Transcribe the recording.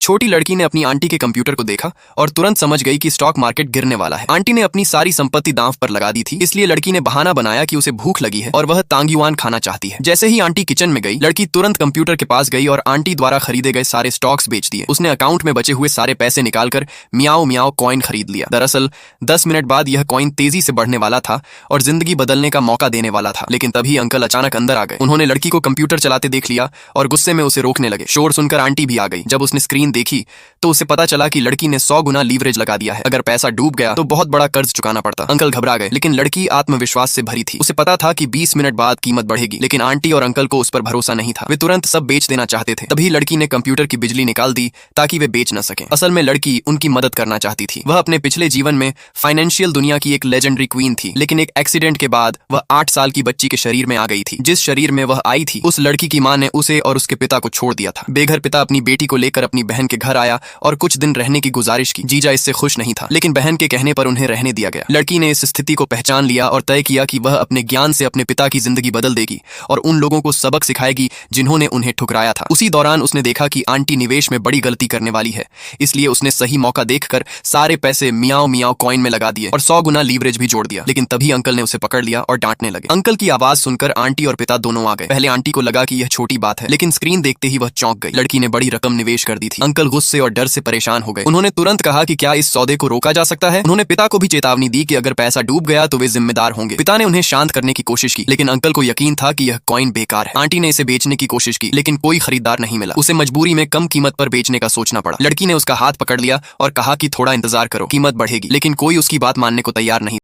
छोटी लड़की ने अपनी आंटी के कंप्यूटर को देखा और तुरंत समझ गई कि स्टॉक मार्केट गिरने वाला है। आंटी ने अपनी सारी संपत्ति दांव पर लगा दी थी, इसलिए लड़की ने बहाना बनाया कि उसे भूख लगी है और वह तांगयुआन खाना चाहती है। जैसे ही आंटी किचन में गई, लड़की तुरंत कंप्यूटर के पास गई और आंटी द्वारा खरीदे गए सारे स्टॉक्स बेच दिए। उसने अकाउंट में बचे हुए सारे पैसे निकालकर मियाओ मियाओ कॉइन खरीद लिया। दरअसल 10 मिनट बाद यह कॉइन तेजी से बढ़ने वाला था और जिंदगी बदलने का मौका देने वाला था। लेकिन तभी अंकल अचानक अंदर आ गए। उन्होंने लड़की को कंप्यूटर चलाते देख लिया और गुस्से में उसे रोकने लगे। शोर सुनकर आंटी भी आ गई। जब उसने स्क्रीन देखी तो उसे पता चला कि लड़की ने 100 गुना लीवरेज लगा दिया है। अगर पैसा डूब गया तो बहुत बड़ा कर्ज चुकाना पड़ता। अंकल घबरा गए, लेकिन लड़की आत्मविश्वास से भरी थी। उसे पता था कि 20 मिनट बाद कीमत बढ़ेगी, लेकिन आंटी और अंकल को उस पर भरोसा नहीं था। वे तुरंत सब बेच देना चाहते थे। तभी लड़की ने कंप्यूटर की बिजली निकाल दी ताकि वे बेच न सकें। असल में लड़की उनकी मदद करना चाहती थी। वह अपने पिछले जीवन में फाइनेंशियल दुनिया की एक लेजेंडरी क्वीन थी, लेकिन एक एक्सीडेंट के बाद वह 8 साल की बच्ची के शरीर में आ गई थी। जिस शरीर में वह आई थी, उस लड़की की मां ने उसे और उसके पिता को छोड़ दिया था। बेघर पिता अपनी बेटी को लेकर अपनी बहन के घर आया और कुछ दिन रहने की गुजारिश की। जीजा इससे खुश नहीं था, लेकिन बहन के कहने पर उन्हें रहने दिया गया। लड़की ने इस स्थिति को पहचान लिया और तय किया कि वह अपने ज्ञान से अपने पिता की जिंदगी बदल देगी और उन लोगों को सबक सिखाएगी जिन्होंने उन्हें ठुकराया था। उसी दौरान उसने देखा कि आंटी निवेश में बड़ी गलती करने वाली है, इसलिए उसने सही मौका देखकर सारे पैसे मियाओ मियाओ कॉइन में लगा दिए और 100 गुना लीवरेज भी जोड़ दिया। लेकिन तभी अंकल ने उसे पकड़ लिया और डांटने लगे। अंकल की आवाज सुनकर आंटी और पिता दोनों आ गए। पहले आंटी को लगा कि यह छोटी बात है, लेकिन स्क्रीन देखते ही वह चौंक गई। लड़की ने बड़ी रकम निवेश कर दी थी। अंकल गुस्से और डर से परेशान हो गए। उन्होंने तुरंत कहा कि क्या इस सौदे को रोका जा सकता है। उन्होंने पिता को भी चेतावनी दी कि अगर पैसा डूब गया तो वे जिम्मेदार होंगे। पिता ने उन्हें शांत करने की कोशिश की, लेकिन अंकल को यकीन था कि यह कॉइन बेकार है। आंटी ने इसे बेचने की कोशिश की, लेकिन कोई खरीदार नहीं मिला। उसे मजबूरी में कम कीमत पर बेचने का सोचना पड़ा। लड़की ने उसका हाथ पकड़ लिया और कहा कि थोड़ा इंतजार करो, कीमत बढ़ेगी। लेकिन कोई उसकी बात मानने को तैयार नहीं।